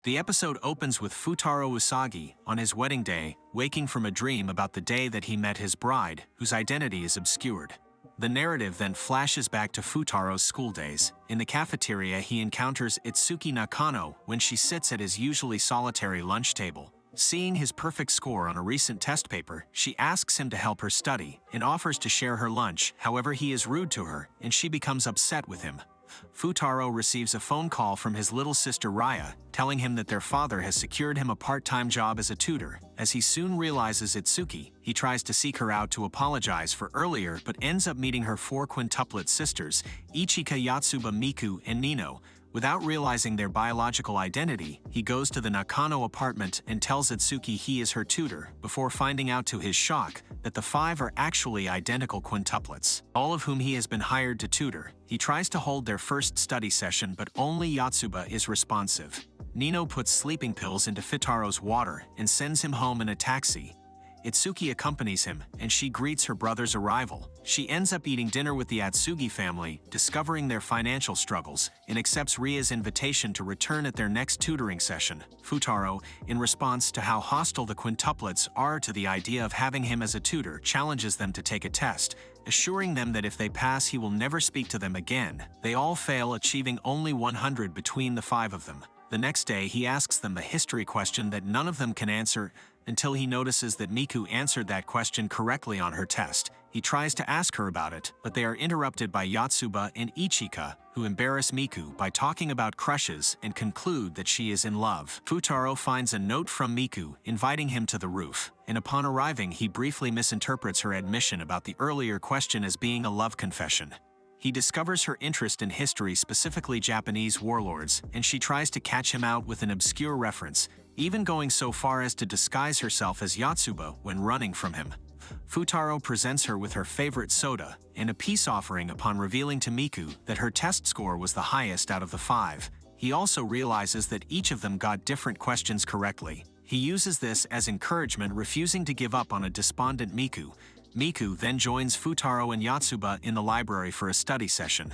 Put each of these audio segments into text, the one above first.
The episode opens with Futaro Usagi, on his wedding day, waking from a dream about the day that he met his bride, whose identity is obscured. The narrative then flashes back to Futaro's school days. In the cafeteria, he encounters Itsuki Nakano when she sits at his usually solitary lunch table. Seeing his perfect score on a recent test paper, she asks him to help her study and offers to share her lunch. However, he is rude to her, and she becomes upset with him. Futaro receives a phone call from his little sister Raya, telling him that their father has secured him a part-time job as a tutor. As he soon realizes Itsuki, he tries to seek her out to apologize for earlier but ends up meeting her 4 quintuplet sisters, Ichika, Yotsuba, Miku, and Nino. Without realizing their biological identity, he goes to the Nakano apartment and tells Itsuki he is her tutor, before finding out to his shock that the 5 are actually identical quintuplets, all of whom he has been hired to tutor. He tries to hold their first study session, but only Yotsuba is responsive. Nino puts sleeping pills into Futaro's water and sends him home in a taxi. Itsuki accompanies him, and she greets her brother's arrival. She ends up eating dinner with the Atsugi family, discovering their financial struggles, and accepts Ria's invitation to return at their next tutoring session. Futaro, in response to how hostile the quintuplets are to the idea of having him as a tutor, challenges them to take a test, assuring them that if they pass he will never speak to them again. They all fail, achieving only 100 between the 5 of them. The next day, he asks them a history question that none of them can answer, until he notices that Miku answered that question correctly on her test. He tries to ask her about it, but they are interrupted by Yotsuba and Ichika, who embarrass Miku by talking about crushes and conclude that she is in love. Futaro finds a note from Miku inviting him to the roof, and upon arriving he briefly misinterprets her admission about the earlier question as being a love confession. He discovers her interest in history, specifically Japanese warlords, and she tries to catch him out with an obscure reference, even going so far as to disguise herself as Yotsuba when running from him. Futaro presents her with her favorite soda and a peace offering upon revealing to Miku that her test score was the highest out of the 5. He also realizes that each of them got different questions correctly. He uses this as encouragement, refusing to give up on a despondent Miku. Miku then joins Futaro and Yotsuba in the library for a study session.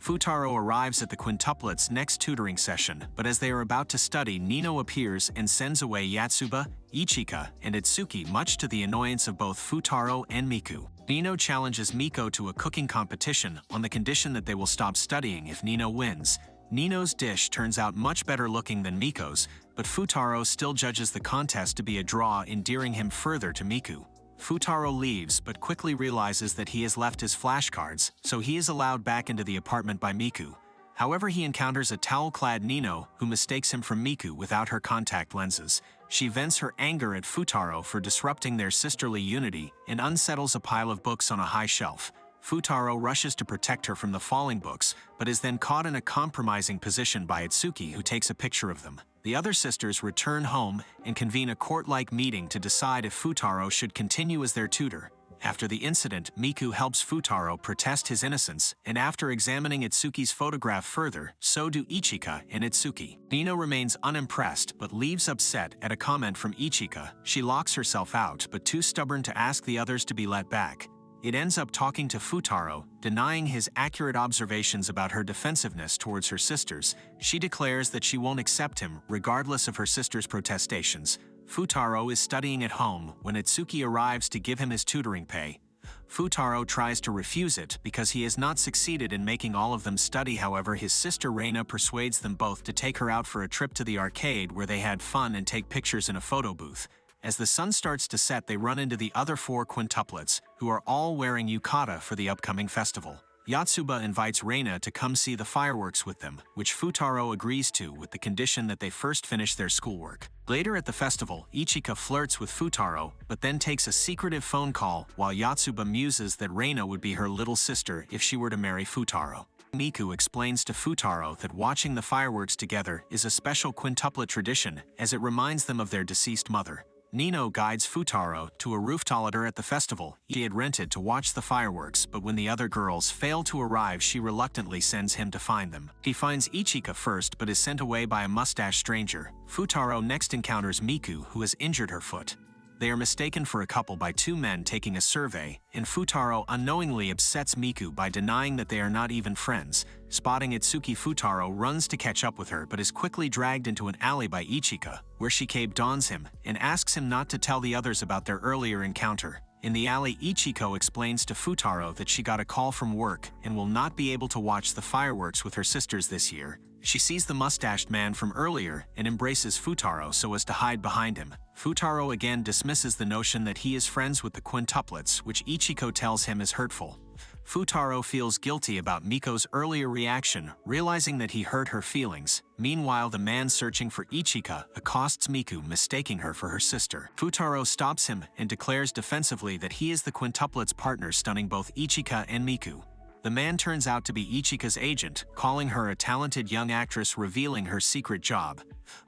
Futaro arrives at the quintuplets' next tutoring session, but as they are about to study, Nino appears and sends away Yotsuba, Ichika, and Itsuki, much to the annoyance of both Futaro and Miku. Nino challenges Miko to a cooking competition on the condition that they will stop studying if Nino wins. Nino's dish turns out much better looking than Miko's, but Futaro still judges the contest to be a draw, endearing him further to Miku. Futaro leaves but quickly realizes that he has left his flashcards, so he is allowed back into the apartment by Miku. However, he encounters a towel-clad Nino who mistakes him for Miku without her contact lenses. She vents her anger at Futaro for disrupting their sisterly unity and unsettles a pile of books on a high shelf. Futaro rushes to protect her from the falling books, but is then caught in a compromising position by Itsuki, who takes a picture of them. The other sisters return home and convene a court-like meeting to decide if Futaro should continue as their tutor. After the incident, Miku helps Futaro protest his innocence, and after examining Itsuki's photograph further, so do Ichika and Itsuki. Nino remains unimpressed but leaves upset at a comment from Ichika. She locks herself out, but too stubborn to ask the others to be let back. It ends up talking to Futaro, denying his accurate observations about her defensiveness towards her sisters. She declares that she won't accept him, regardless of her sister's protestations. Futaro is studying at home when Itsuki arrives to give him his tutoring pay. Futaro tries to refuse it because he has not succeeded in making all of them study. However, his sister Reina persuades them both to take her out for a trip to the arcade where they had fun and take pictures in a photo booth. As the sun starts to set, they run into the other 4 quintuplets, who are all wearing yukata for the upcoming festival. Yotsuba invites Reina to come see the fireworks with them, which Futaro agrees to with the condition that they first finish their schoolwork. Later at the festival, Ichika flirts with Futaro, but then takes a secretive phone call while Yotsuba muses that Reina would be her little sister if she were to marry Futaro. Miku explains to Futaro that watching the fireworks together is a special quintuplet tradition, as it reminds them of their deceased mother. Nino guides Futaro to a rooftop at the festival he had rented to watch the fireworks, but when the other girls fail to arrive, she reluctantly sends him to find them. He finds Ichika first but is sent away by a mustache stranger. Futaro next encounters Miku, who has injured her foot. They are mistaken for a couple by two men taking a survey, and Futaro unknowingly upsets Miku by denying that they are not even friends. Spotting Itsuki, Futaro runs to catch up with her but is quickly dragged into an alley by Ichika, where she dons him and asks him not to tell the others about their earlier encounter. In the alley, Ichiko explains to Futaro that she got a call from work and will not be able to watch the fireworks with her sisters this year. She sees the mustached man from earlier and embraces Futaro so as to hide behind him. Futaro again dismisses the notion that he is friends with the quintuplets, which Ichiko tells him is hurtful. Futaro feels guilty about Miko's earlier reaction, realizing that he hurt her feelings. Meanwhile, the man searching for Ichika accosts Miku, mistaking her for her sister. Futaro stops him and declares defensively that he is the quintuplets' partner, stunning both Ichika and Miku. The man turns out to be Ichika's agent, calling her a talented young actress, revealing her secret job.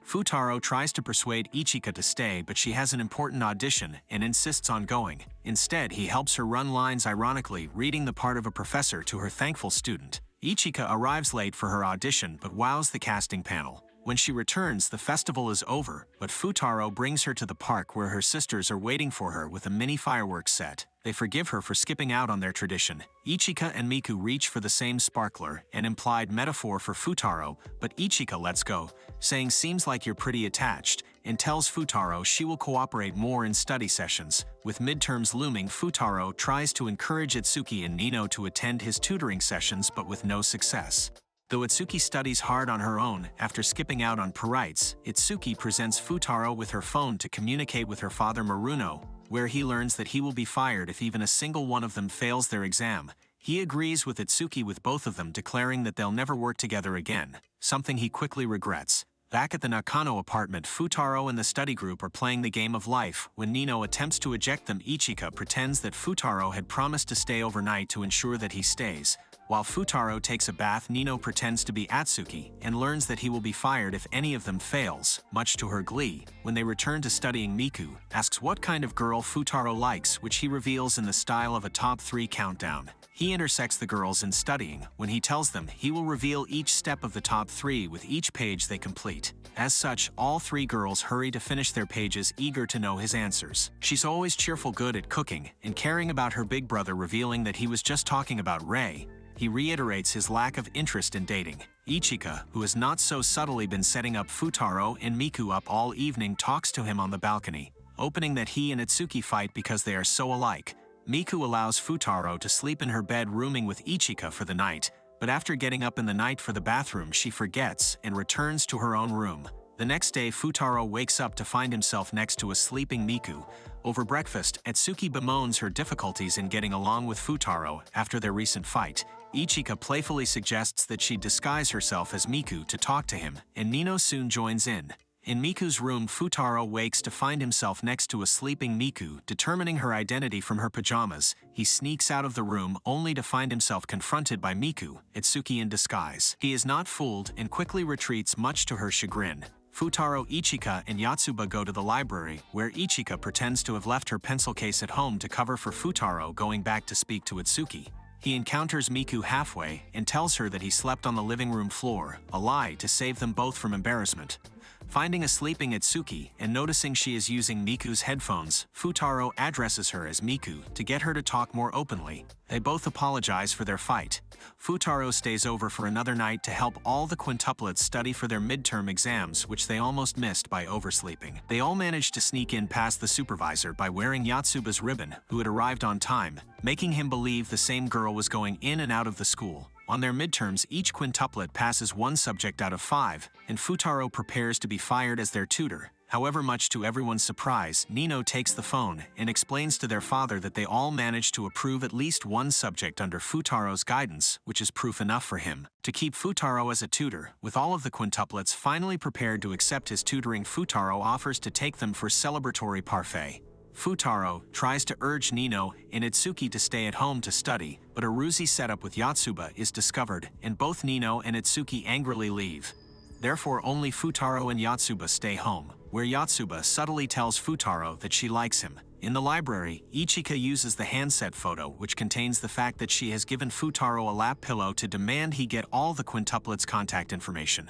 Futaro tries to persuade Ichika to stay, but she has an important audition and insists on going. Instead, he helps her run lines, ironically reading the part of a professor to her thankful student. Ichika arrives late for her audition but wows the casting panel. When she returns, the festival is over, but Futaro brings her to the park where her sisters are waiting for her with a mini fireworks set. They forgive her for skipping out on their tradition. Ichika and Miku reach for the same sparkler, an implied metaphor for Futaro, but Ichika lets go, saying seems like you're pretty attached, and tells Futaro she will cooperate more in study sessions. With midterms looming, Futaro tries to encourage Itsuki and Nino to attend his tutoring sessions but with no success. Though Itsuki studies hard on her own, after skipping out on parites, Itsuki presents Futaro with her phone to communicate with her father Maruno, where he learns that he will be fired if even a single one of them fails their exam. He agrees with Itsuki, with both of them declaring that they'll never work together again, something he quickly regrets. Back at the Nakano apartment, Futaro and the study group are playing the game of life. When Nino attempts to eject them, Ichika pretends that Futaro had promised to stay overnight to ensure that he stays. While Futaro takes a bath, Nino pretends to be Atsuki and learns that he will be fired if any of them fails, much to her glee. When they return to studying, Miku asks what kind of girl Futaro likes, which he reveals in the style of a top 3 countdown. He intersects the girls in studying when he tells them he will reveal each step of the top 3 with each page they complete. As such, all 3 girls hurry to finish their pages, eager to know his answers. She's always cheerful, good at cooking, and caring about her big brother, revealing that he was just talking about Ray. He reiterates his lack of interest in dating. Ichika, who has not so subtly been setting up Futaro and Miku up all evening, talks to him on the balcony, opening that he and Itsuki fight because they are so alike. Miku allows Futaro to sleep in her bed, rooming with Ichika for the night, but after getting up in the night for the bathroom, she forgets and returns to her own room. The next day, Futaro wakes up to find himself next to a sleeping Miku. Over breakfast, Itsuki bemoans her difficulties in getting along with Futaro after their recent fight. Ichika playfully suggests that she disguise herself as Miku to talk to him, and Nino soon joins in. In Miku's room, Futaro wakes to find himself next to a sleeping Miku, determining her identity from her pajamas. He sneaks out of the room only to find himself confronted by Miku, Itsuki in disguise. He is not fooled and quickly retreats, much to her chagrin. Futaro, Ichika, and Yotsuba go to the library, where Ichika pretends to have left her pencil case at home to cover for Futaro going back to speak to Itsuki. He encounters Miku halfway and tells her that he slept on the living room floor, a lie to save them both from embarrassment. Finding a sleeping Itsuki and noticing she is using Miku's headphones, Futaro addresses her as Miku to get her to talk more openly. They both apologize for their fight. Futaro stays over for another night to help all the quintuplets study for their midterm exams, which they almost missed by oversleeping. They all managed to sneak in past the supervisor by wearing Yotsuba's ribbon, who had arrived on time, making him believe the same girl was going in and out of the school. On their midterms, each quintuplet passes 1 subject out of 5, and Futaro prepares to be fired as their tutor. However, much to everyone's surprise, Nino takes the phone and explains to their father that they all managed to approve at least 1 subject under Futaro's guidance, which is proof enough for him to keep Futaro as a tutor. With all of the quintuplets finally prepared to accept his tutoring, Futaro offers to take them for celebratory parfait. Futaro tries to urge Nino and Itsuki to stay at home to study, but a ruse setup with Yotsuba is discovered, and both Nino and Itsuki angrily leave. Therefore, only Futaro and Yotsuba stay home, where Yotsuba subtly tells Futaro that she likes him. In the library, Ichika uses the handset photo, which contains the fact that she has given Futaro a lap pillow, to demand he get all the quintuplets' contact information.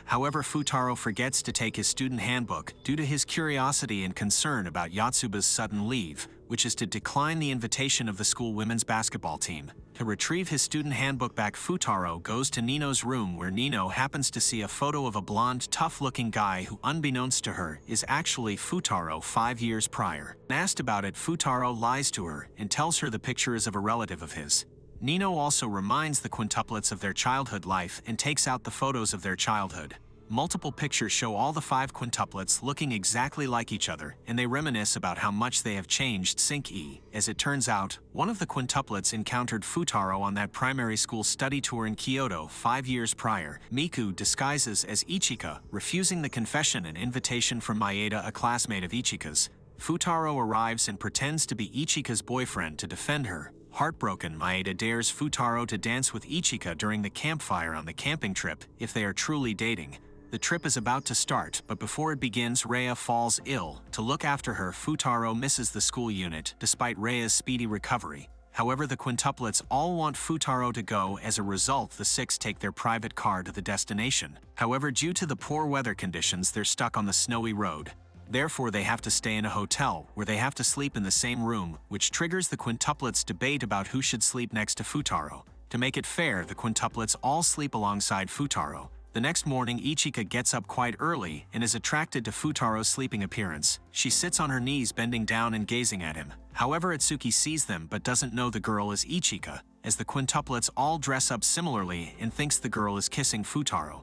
However, Futaro forgets to take his student handbook due to his curiosity and concern about Yotsuba's sudden leave, which is to decline the invitation of the school women's basketball team. To retrieve his student handbook back, Futaro goes to Nino's room, where Nino happens to see a photo of a blonde, tough-looking guy who, unbeknownst to her, is actually Futaro 5 years prior. When asked about it, Futaro lies to her and tells her the picture is of a relative of his. Nino also reminds the quintuplets of their childhood life and takes out the photos of their childhood. Multiple pictures show all the 5 quintuplets looking exactly like each other, and they reminisce about how much they have changed. Sync E. As it turns out, one of the quintuplets encountered Futaro on that primary school study tour in Kyoto 5 years prior. Miku disguises as Ichika, refusing the confession and invitation from Maeda, a classmate of Ichika's. Futaro arrives and pretends to be Ichika's boyfriend to defend her. Heartbroken, Maeda dares Futaro to dance with Ichika during the campfire on the camping trip, if they are truly dating. The trip is about to start, but before it begins, Rhea falls ill. To look after her, Futaro misses the school unit, despite Rhea's speedy recovery. However, the quintuplets all want Futaro to go. As a result, the 6 take their private car to the destination. However, due to the poor weather conditions, they're stuck on the snowy road. Therefore, they have to stay in a hotel, where they have to sleep in the same room, which triggers the quintuplets' debate about who should sleep next to Futaro. To make it fair, the quintuplets all sleep alongside Futaro. The next morning, Ichika gets up quite early and is attracted to Futaro's sleeping appearance. She sits on her knees, bending down and gazing at him. However, Itsuki sees them but doesn't know the girl is Ichika, as the quintuplets all dress up similarly and thinks the girl is kissing Futaro.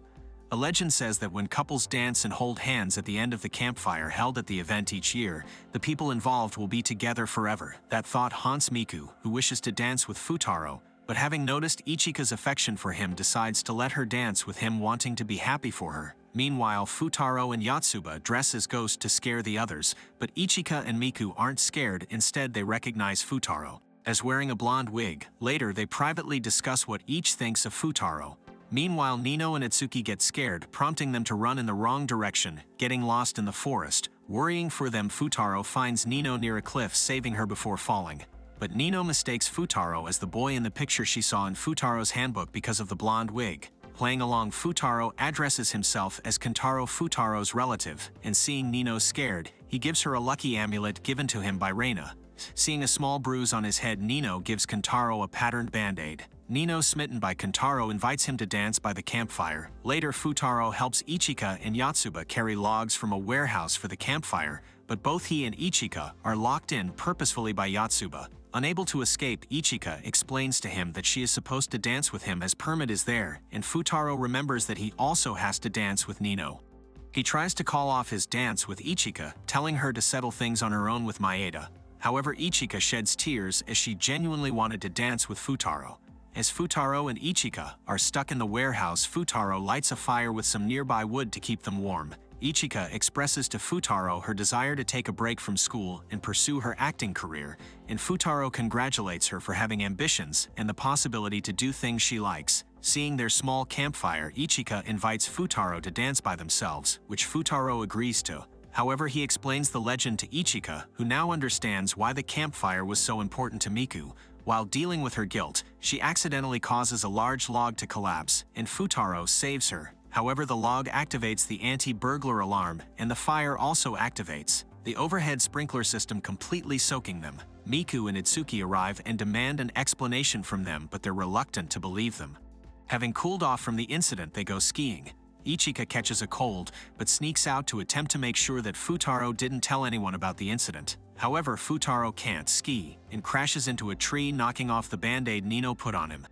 A legend says that when couples dance and hold hands at the end of the campfire held at the event each year, the people involved will be together forever. That thought haunts Miku, who wishes to dance with Futaro, but having noticed Ichika's affection for him, decides to let her dance with him, wanting to be happy for her. Meanwhile, Futaro and Yotsuba dress as ghosts to scare the others, but Ichika and Miku aren't scared. Instead, they recognize Futaro as wearing a blonde wig. Later, they privately discuss what each thinks of Futaro. Meanwhile, Nino and Itsuki get scared, prompting them to run in the wrong direction, getting lost in the forest. Worrying for them, Futaro finds Nino near a cliff, saving her before falling. But Nino mistakes Futaro as the boy in the picture she saw in Futaro's handbook because of the blonde wig. Playing along, Futaro addresses himself as Kentaro, Futaro's relative, and seeing Nino scared, he gives her a lucky amulet given to him by Reina. Seeing a small bruise on his head, Nino gives Kentaro a patterned band-aid. Nino, smitten by Kentaro, invites him to dance by the campfire. Later, Futaro helps Ichika and Yotsuba carry logs from a warehouse for the campfire, but both he and Ichika are locked in purposefully by Yotsuba. Unable to escape, Ichika explains to him that she is supposed to dance with him as Permit is there, and Futaro remembers that he also has to dance with Nino. He tries to call off his dance with Ichika, telling her to settle things on her own with Maeda. However, Ichika sheds tears as she genuinely wanted to dance with Futaro. As Futaro and Ichika are stuck in the warehouse, Futaro lights a fire with some nearby wood to keep them warm. Ichika expresses to Futaro her desire to take a break from school and pursue her acting career, and Futaro congratulates her for having ambitions and the possibility to do things she likes. Seeing their small campfire, Ichika invites Futaro to dance by themselves, which Futaro agrees to. However, he explains the legend to Ichika, who now understands why the campfire was so important to Miku. While dealing with her guilt, she accidentally causes a large log to collapse, and Futaro saves her. However, the log activates the anti-burglar alarm, and the fire also activates the overhead sprinkler system, completely soaking them. Miku and Itsuki arrive and demand an explanation from them, but they're reluctant to believe them. Having cooled off from the incident, they go skiing. Ichika catches a cold, but sneaks out to attempt to make sure that Futaro didn't tell anyone about the incident. However, Futaro can't ski and crashes into a tree, knocking off the band-aid Nino put on him.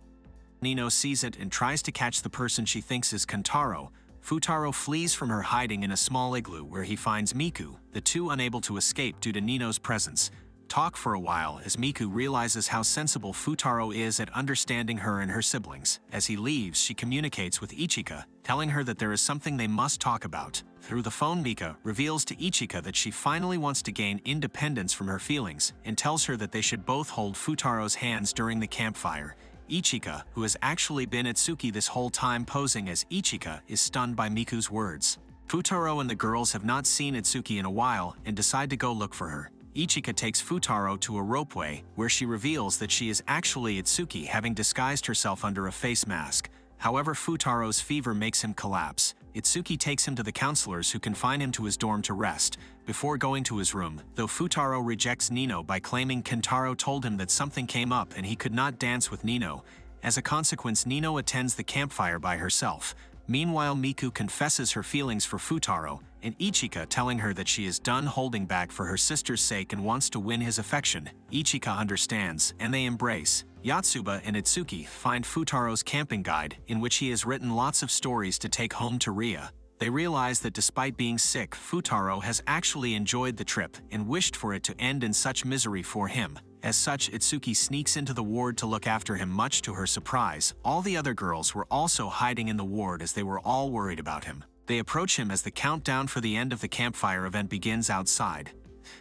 Nino sees it and tries to catch the person she thinks is Kentaro. Futaro flees from her, hiding in a small igloo where he finds Miku, the two unable to escape due to Nino's presence. Talk for a while as Miku realizes how sensible Futaro is at understanding her and her siblings. As he leaves, she communicates with Ichika, telling her that there is something they must talk about. Through the phone, Mika reveals to Ichika that she finally wants to gain independence from her feelings and tells her that they should both hold Futaro's hands during the campfire. Ichika, who has actually been Itsuki this whole time posing as Ichika, is stunned by Miku's words. Futaro and the girls have not seen Itsuki in a while and decide to go look for her. Ichika takes Futaro to a ropeway, where she reveals that she is actually Itsuki, having disguised herself under a face mask. However, Futaro's fever makes him collapse. Itsuki takes him to the counselors who confine him to his dorm to rest, before going to his room, though Futaro rejects Nino by claiming Kentaro told him that something came up and he could not dance with Nino. As a consequence, Nino attends the campfire by herself. Meanwhile, Miku confesses her feelings for Futaro, and Ichika telling her that she is done holding back for her sister's sake and wants to win his affection. Ichika understands, and they embrace. Yotsuba and Itsuki find Futaro's camping guide, in which he has written lots of stories to take home to Ria. They realize that despite being sick, Futaro has actually enjoyed the trip and wished for it to end in such misery for him. As such, Itsuki sneaks into the ward to look after him, much to her surprise. All the other girls were also hiding in the ward as they were all worried about him. They approach him as the countdown for the end of the campfire event begins outside.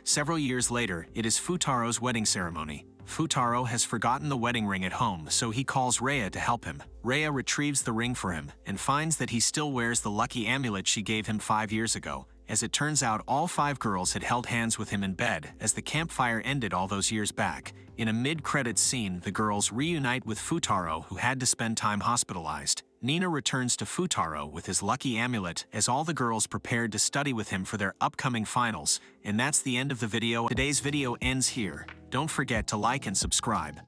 Several years later, it is Futaro's wedding ceremony. Futaro has forgotten the wedding ring at home, so he calls Rhea to help him. Rhea retrieves the ring for him and finds that he still wears the lucky amulet she gave him 5 years ago. As it turns out, all 5 girls had held hands with him in bed as the campfire ended all those years back. In a mid-credits scene, the girls reunite with Futaro, who had to spend time hospitalized. Nino returns to Futaro with his lucky amulet as all the girls prepared to study with him for their upcoming finals. And that's the end of the video. Today's video ends here. Don't forget to like and subscribe.